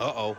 Uh-oh.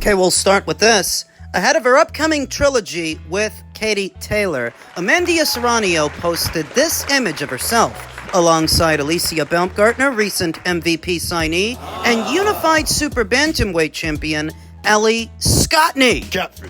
Okay, we'll start with this. Ahead of her upcoming trilogy with Katie Taylor, Amanda Serrano posted this image of herself alongside Alicia Baumgartner, recent MVP signee, and unified super bantamweight champion Ellie Scotney.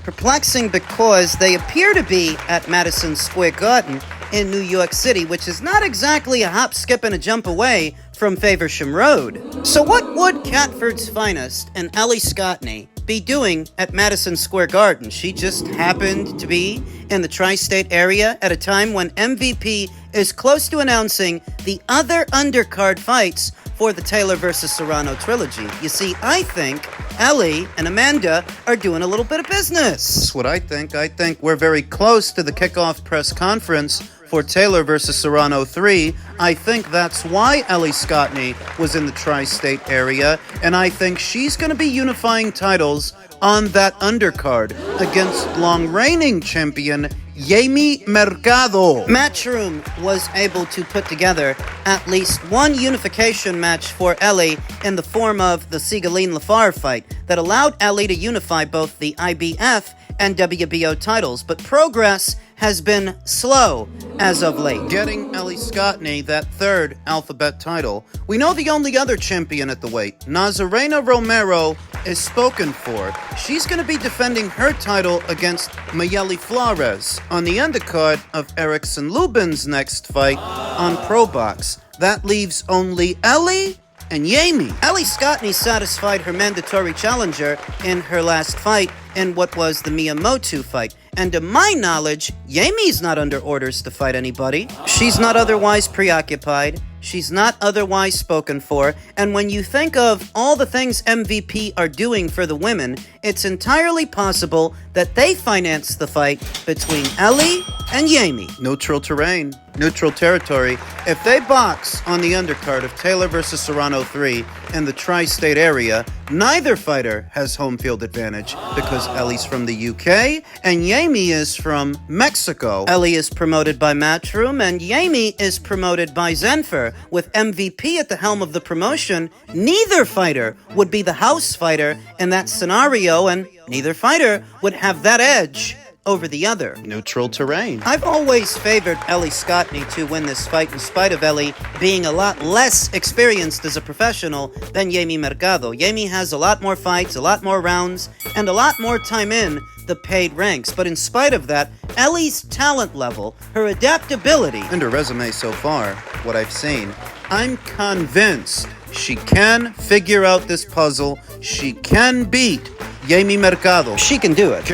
Perplexing because they appear to be at Madison Square Garden in New York City, which is not exactly a hop, skip, and a jump away from Faversham Road. So what would Catford's finest and Ellie Scotney be doing at Madison Square Garden? She just happened to be in the tri-state area at a time when MVP is close to announcing the other undercard fights for the Taylor vs. Serrano trilogy. You see, I think Ellie and Amanda are doing a little bit of business. That's what I think. I think we're very close to the kickoff press conference for Taylor vs. Serrano 3. I think that's why Ellie Scotney was in the tri-state area, and I think she's going to be unifying titles on that undercard against long-reigning champion Jamie Mercado. Matchroom was able to put together at least one unification match for Ellie in the form of the Sigaline Lafar fight that allowed Ellie to unify both the IBF and WBO titles, but progress has been slow as of late. Getting Ellie Scotney that third alphabet title. We know the only other champion at the weight, Nazarena Romero, is spoken for. She's going to be defending her title against Mayeli Flores on the undercard of Erickson Lubin's next fight on Pro Box. That leaves only Ellie and Jamie. Ellie Scotney satisfied her mandatory challenger in her last fight in what was the Miyamoto fight. And to my knowledge, Jamie's not under orders to fight anybody. She's not otherwise preoccupied. She's not otherwise spoken for. And when you think of all the things MVP are doing for the women, it's entirely possible that they finance the fight between Ellie and Jamie. Neutral terrain, neutral territory. If they box on the undercard of Taylor vs. Serrano 3 in the tri-state area, neither fighter has home field advantage because Ellie's from the UK and Jamie is from Mexico. Ellie is promoted by Matchroom and Jamie is promoted by Zenfer. With MVP at the helm of the promotion, neither fighter would be the house fighter in that scenario, and neither fighter would have that edge over the other. Neutral terrain. I've always favored Ellie Scotney to win this fight in spite of Ellie being a lot less experienced as a professional than Jamie Mercado. Jamie has a lot more fights, a lot more rounds, and a lot more time in the paid ranks. But in spite of that, Ellie's talent level, her adaptability, and her resume so far, what I've seen, I'm convinced she can figure out this puzzle. She can beat Jamie Mercado. She can do it.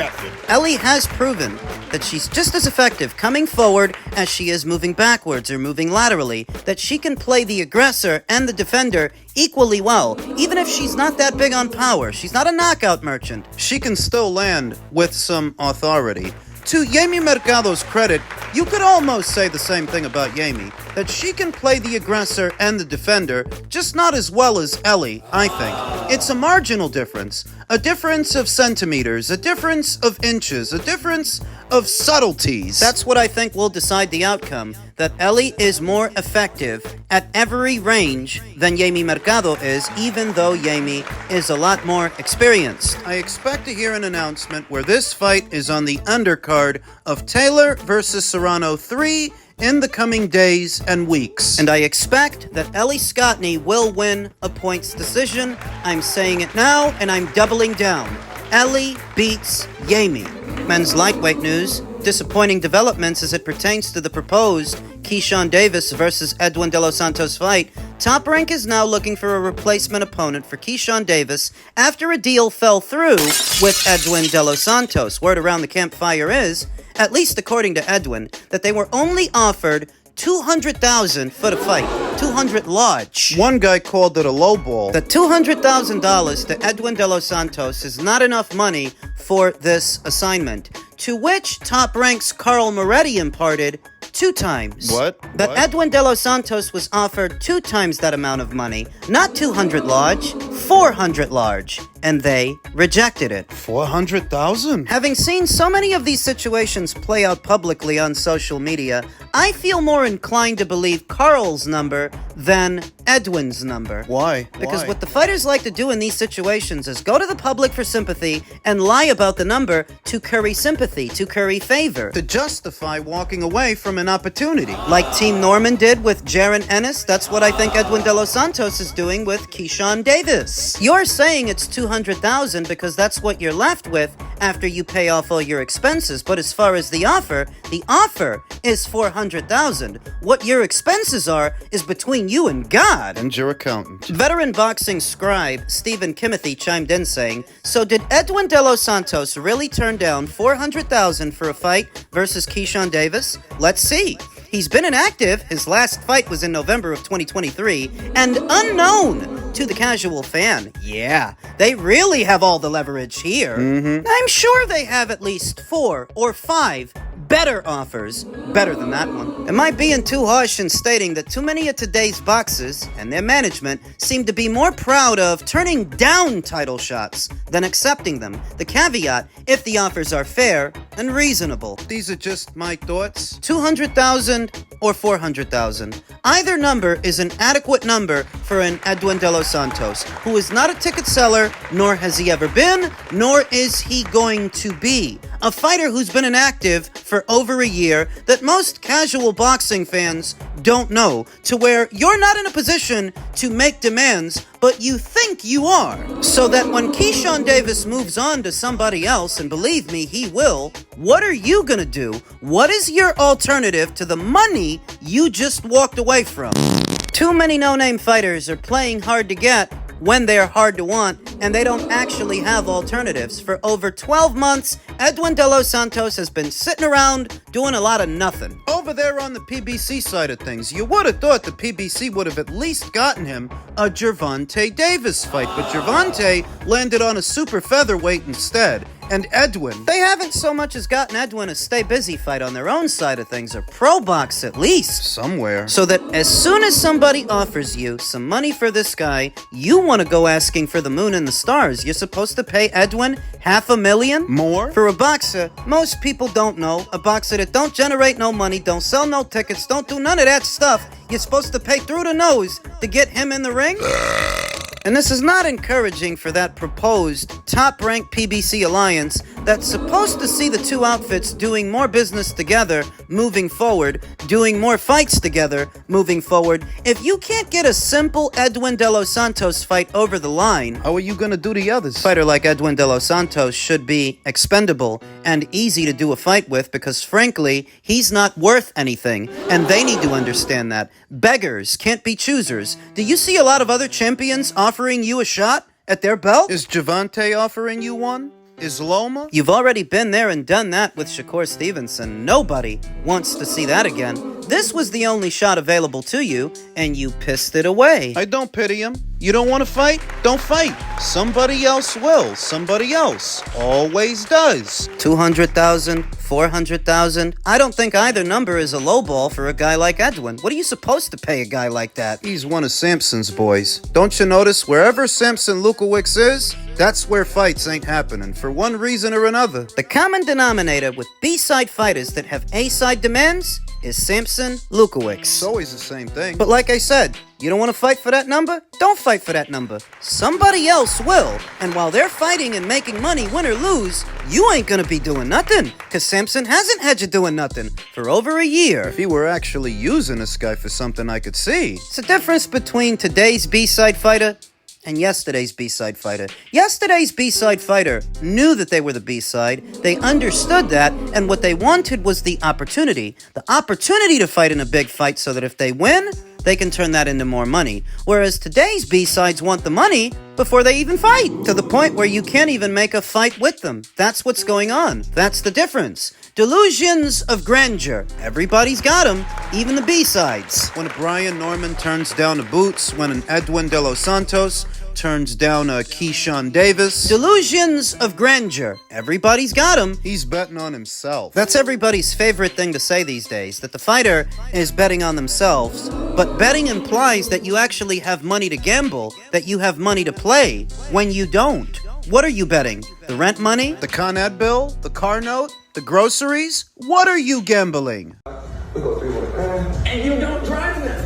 Ellie has proven that she's just as effective coming forward as she is moving backwards or moving laterally, that she can play the aggressor and the defender equally well, even if she's not that big on power. She's not a knockout merchant. She can still land with some authority. To Jamie Mercado's credit, you could almost say the same thing about Jamie, that she can play the aggressor and the defender, just not as well as Ellie, I think. It's a marginal difference, a difference of centimeters, a difference of inches, a difference of subtleties. That's what I think will decide the outcome, that Ellie is more effective at every range than Jamie Mercado is, even though Jamie is a lot more experienced. I expect to hear an announcement where this fight is on the undercard of Taylor vs. Serrano 3 in the coming days and weeks. And I expect that Ellie Scotney will win a points decision. I'm saying it now, and I'm doubling down. Ellie beats Yami. Men's lightweight news. Disappointing developments as it pertains to the proposed Keyshawn Davis versus Edwin De Los Santos fight. Top Rank is now looking for a replacement opponent for Keyshawn Davis after a deal fell through with Edwin De Los Santos. Word around the campfire is, at least according to Edwin, that they were only offered $200,000 for the fight. 200 large. One guy called it a lowball. The $200,000 to Edwin De Los Santos is not enough money for this assignment, to which Top Rank's Carl Moretti imparted 2 times. What? But Edwin De Los Santos was offered 2 times that amount of money, not 200 large, 400 large, and they rejected it. 400,000? Having seen so many of these situations play out publicly on social media, I feel more inclined to believe Carl's number than Edwin's number. Why? Because what the fighters like to do in these situations is go to the public for sympathy and lie about the number to curry sympathy, to curry favor. To justify walking away from an opportunity. Like Team Norman did with Jaron Ennis, that's what I think Edwin De Los Santos is doing with Keyshawn Davis. You're saying it's $200,000 because that's what you're left with after you pay off all your expenses, but as far as the offer is $400,000. What your expenses are is between you and God. And your accountant. Veteran boxing scribe Stephen Kimothy chimed in saying, so did Edwin De Los Santos really turn down $400,000 for a fight versus Keyshawn Davis? Let's see. He's been inactive. His last fight was in November of 2023, and unknown to the casual fan. Yeah, they really have all the leverage here. I'm sure they have at least 4 or 5 better offers, better than that one. Am I being too harsh in stating that too many of today's boxers and their management seem to be more proud of turning down title shots than accepting them? The caveat, if the offers are fair and reasonable. These are just my thoughts. 200,000 or 400,000. Either number is an adequate number for an Edwin De Los Santos, who is not a ticket seller, nor has he ever been, nor is he going to be. A fighter who's been inactive for over a year that most casual boxing fans don't know, to where you're not in a position to make demands, but you think you are. So that when Keyshawn Davis moves on to somebody else, and believe me, he will, what are you gonna do? What is your alternative to the money you just walked away from? Too many no-name fighters are playing hard to get when they're hard to want, and they don't actually have alternatives. For over 12 months, Edwin De Los Santos has been sitting around doing a lot of nothing. Over there on the PBC side of things, you would have thought the PBC would have at least gotten him a Gervonta Davis fight, but Gervonta landed on a super featherweight instead. And Edwin, they haven't so much as gotten Edwin a stay busy fight on their own side of things, or pro box at least. Somewhere. So that as soon as somebody offers you some money for this guy, you want to go asking for the moon and the stars. You're supposed to pay Edwin $500,000? More? For a boxer, most people don't know. A boxer that don't generate no money, don't sell no tickets, don't do none of that stuff. You're supposed to pay through the nose to get him in the ring? And this is not encouraging for that proposed top-ranked PBC alliance that's supposed to see the two outfits doing more business together moving forward, doing more fights together moving forward. If you can't get a simple Edwin De Los Santos fight over the line, how are you gonna do the others? A fighter like Edwin De Los Santos should be expendable and easy to do a fight with because, frankly, he's not worth anything, and they need to understand that. Beggars can't be choosers. Do you see a lot of other champions offering you a shot at their belt? Is Gervonta offering you one? Is Loma? You've already been there and done that with Shakur Stevenson. Nobody wants to see that again. This was the only shot available to you, and you pissed it away. I don't pity him. You don't want to fight? Don't fight. Somebody else will. Somebody else always does. 200,000, 400,000. I don't think either number is a lowball for a guy like Edwin. What are you supposed to pay a guy like that? He's one of Samson's boys. Don't you notice wherever Samson Lukowicz is, that's where fights ain't happening for one reason or another. The common denominator with B-side fighters that have A-side demands is Samson Lukowicz. It's always the same thing. But like I said, You don't want to fight for that number? Don't fight for that number. Somebody else will. And while they're fighting and making money, win or lose, you ain't gonna be doing nothing. Cause Samson hasn't had you doing nothing for over a year. If he were actually using this guy for something I could see. It's the difference between today's B-side fighter and yesterday's B-side fighter. Yesterday's B-side fighter knew that they were the B-side. They understood that, and what they wanted was the opportunity. The opportunity to fight in a big fight so that if they win, they can turn that into more money. Whereas today's B-sides want the money before they even fight, to the point where you can't even make a fight with them. That's what's going on. That's the difference. Delusions of grandeur. Everybody's got them, even the B-sides. When a Brian Norman turns down a Boots, when an Edwin de Los Santos turns down a Keyshawn Davis. Delusions of grandeur. Everybody's got them. He's betting on himself. That's everybody's favorite thing to say these days, that the fighter is betting on themselves. But betting implies that you actually have money to gamble, that you have money to play, when you don't. What are you betting? The rent money? The Con Ed bill? The car note? The groceries? What are you gambling? We go 3 with it. And you don't drive them.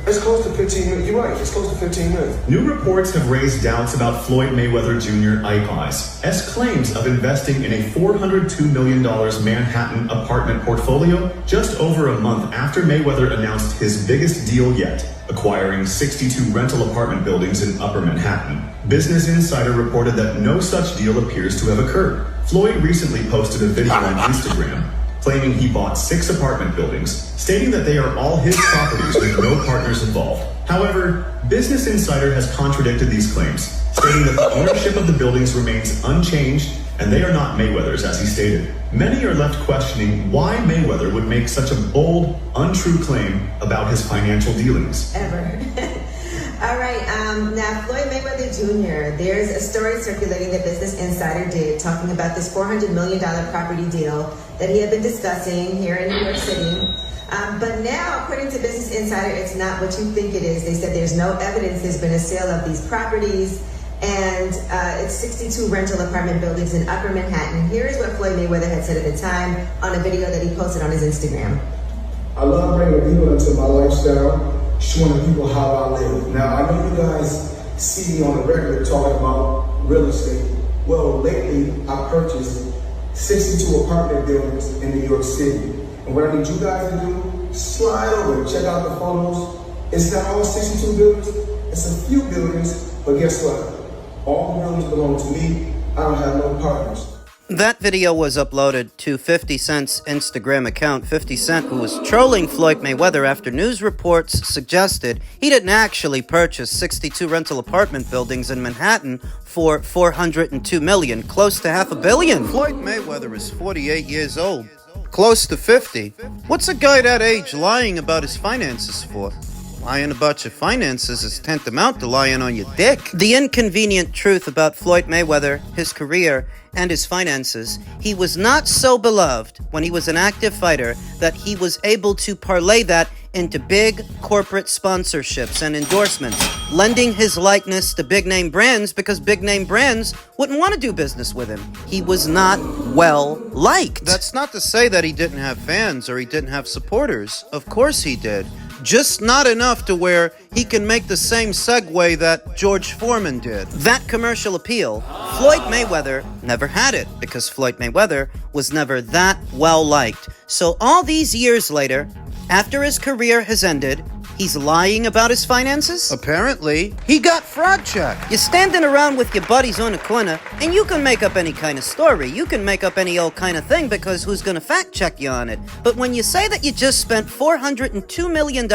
It's close to 15 minutes. You're right. It's close to 15 minutes. New reports have raised doubts about Floyd Mayweather Jr. Eyes as claims of investing in a $402 million Manhattan apartment portfolio just over a month after Mayweather announced his biggest deal yet, acquiring 62 rental apartment buildings in Upper Manhattan. Business Insider reported that no such deal appears to have occurred. Floyd recently posted a video on Instagram claiming he bought 6 apartment buildings, stating that they are all his properties with no partners involved. However, Business Insider has contradicted these claims, stating that the ownership of the buildings remains unchanged and they are not Mayweather's, as he stated. Many are left questioning why Mayweather would make such a bold, untrue claim about his financial dealings. Ever. All right, now Floyd Mayweather Jr., there's a story circulating that Business Insider did talking about this $400 million property deal that he had been discussing here in New York City. But now, according to Business Insider, it's not what you think it is. They said there's no evidence there's been a sale of these properties, and it's 62 rental apartment buildings in Upper Manhattan. Here is what Floyd Mayweather had said at the time on a video that he posted on his Instagram. I love bringing people into my lifestyle, showing people how I live. Now, I know you guys see me on the regular talking about real estate. Well, lately, I purchased 62 apartment buildings in New York City. And what I need you guys to do, slide over and check out the photos. It's not all 62 buildings, it's a few buildings, but guess what? All the buildings belong to me. I don't have no partners. That video was uploaded to 50 Cent's Instagram account. 50 Cent, who was trolling Floyd Mayweather after news reports suggested he didn't actually purchase 62 rental apartment buildings in Manhattan for $402 million, close to $500 million. Floyd Mayweather is 48 years old, close to 50. What's a guy that age lying about his finances for? Lying about your finances is tantamount to lying on your dick. The inconvenient truth about Floyd Mayweather, his career, and his finances, he was not so beloved when he was an active fighter that he was able to parlay that into big corporate sponsorships and endorsements, lending his likeness to big-name brands because big-name brands wouldn't want to do business with him. He was not well-liked. That's not to say that he didn't have fans or he didn't have supporters. Of course he did. Just not enough to where he can make the same segue that George Foreman did. That commercial appeal, Floyd Mayweather never had it because Floyd Mayweather was never that well-liked. So all these years later, after his career has ended, he's lying about his finances? Apparently, he got fraud checked. You're standing around with your buddies on a corner, and you can make up any kind of story. You can make up any old kind of thing because who's going to fact check you on it? But when you say that you just spent $402 million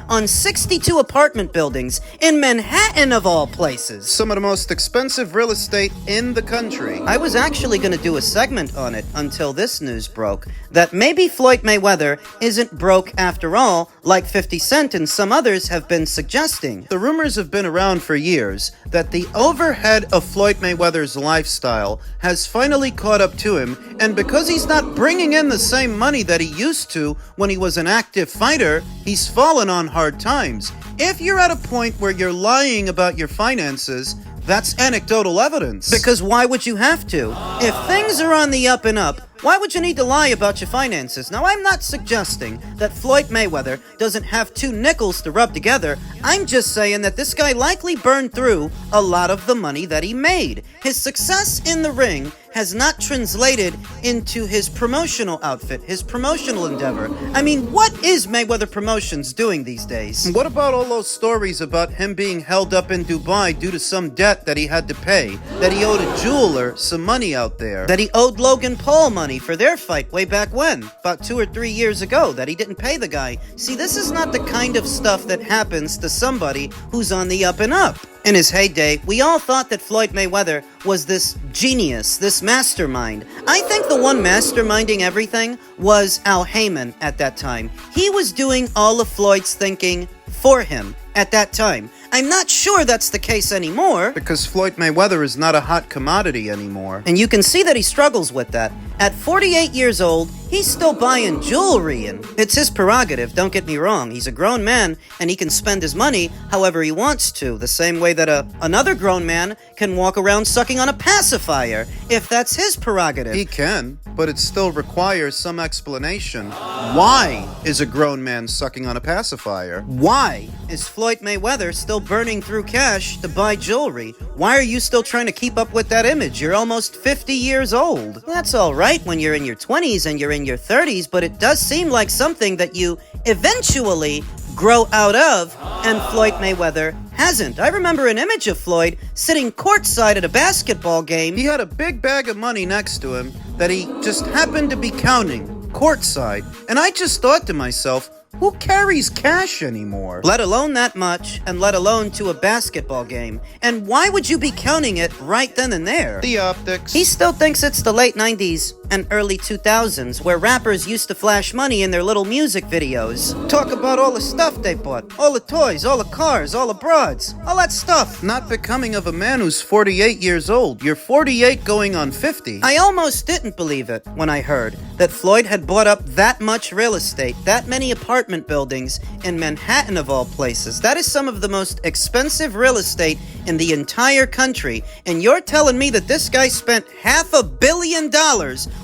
on 62 apartment buildings in Manhattan of all places. Some of the most expensive real estate in the country. I was actually going to do a segment on it until this news broke, that maybe Floyd Mayweather isn't broke after all, like 50 Cent and some others have been suggesting. The rumors have been around for years that the overhead of Floyd Mayweather's lifestyle has finally caught up to him, and because he's not bringing in the same money that he used to when he was an active fighter, he's fallen on hard times. If you're at a point where you're lying about your finances, That's anecdotal evidence. Because why would you have to? If things are on the up and up, why would you need to lie about your finances? Now, I'm not suggesting that Floyd Mayweather doesn't have two nickels to rub together. I'm just saying that this guy likely burned through a lot of the money that he made. His success in the ring has not translated into his promotional outfit, his promotional endeavor. I mean, what is Mayweather Promotions doing these days? What about all those stories about him being held up in Dubai due to some debt that he had to pay? That he owed a jeweler some money out there? That he owed Logan Paul money for their fight way back when? About 2 or 3 years ago, that he didn't pay the guy. See, this is not the kind of stuff that happens to somebody who's on the up and up. In his heyday, we all thought that Floyd Mayweather was this genius, this mastermind. I think the one masterminding everything was Al Heyman at that time. He was doing all of Floyd's thinking for him at that time. I'm not sure that's the case anymore. Because Floyd Mayweather is not a hot commodity anymore. And you can see that he struggles with that. At 48 years old, he's still buying jewelry, and it's his prerogative, don't get me wrong. He's a grown man, and he can spend his money however he wants to, the same way that another grown man can walk around sucking on a pacifier, if that's his prerogative. He can, but it still requires some explanation. Why is a grown man sucking on a pacifier? Why is Floyd Mayweather still burning through cash to buy jewelry? Why are you still trying to keep up with that image? You're almost 50 years old. That's all right when you're in your 20s and you're in your 30s, but it does seem like something that you eventually grow out of, and Floyd Mayweather hasn't. I remember an image of Floyd sitting courtside at a basketball game. He had a big bag of money next to him that he just happened to be counting courtside, and I just thought to myself, who carries cash anymore? Let alone that much, and let alone to a basketball game. And why would you be counting it right then and there? The optics. He still thinks it's the late 90s and early 2000s, where rappers used to flash money in their little music videos. Talk about all the stuff they bought, all the toys, all the cars, all the broads, all that stuff. Not becoming of a man who's 48 years old. You're 48 going on 50. I almost didn't believe it when I heard that Floyd had bought up that much real estate, that many apartment buildings in Manhattan of all places. That is some of the most expensive real estate in the entire country. And you're telling me that this guy spent $500 million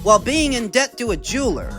while being in debt to a jeweler,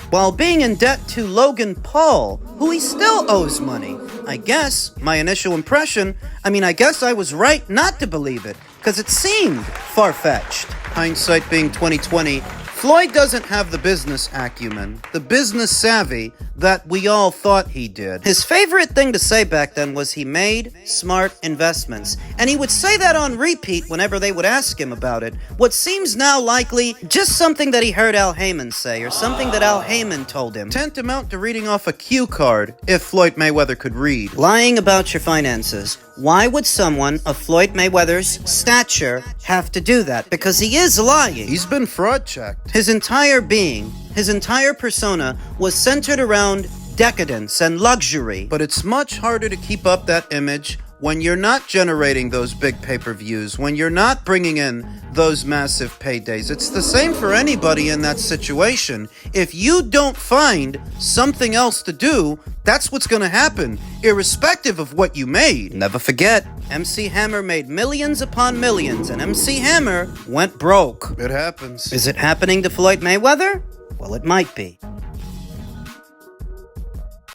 while being in debt to Logan Paul, who he still owes money. I guess my initial impression, I guess I was right not to believe it, because it seemed far-fetched. Hindsight being 2020, Floyd doesn't have the business acumen, the business savvy that we all thought he did. His favorite thing to say back then was he made smart investments, and he would say that on repeat whenever they would ask him about it. What seems now likely just something that he heard Al Heyman say, or something that Al Heyman told him. Tantamount to reading off a cue card, if Floyd Mayweather could read. Lying about your finances. Why would someone of Floyd Mayweather's stature have to do that? Because he is lying. He's been fraud checked. His entire being, his entire persona was centered around decadence and luxury. But it's much harder to keep up that image when you're not generating those big pay-per-views, when you're not bringing in those massive paydays. It's the same for anybody in that situation. If you don't find something else to do, that's what's going to happen, irrespective of what you made. Never forget, MC Hammer made millions upon millions, and MC Hammer went broke. It happens. Is it happening to Floyd Mayweather? Well, it might be.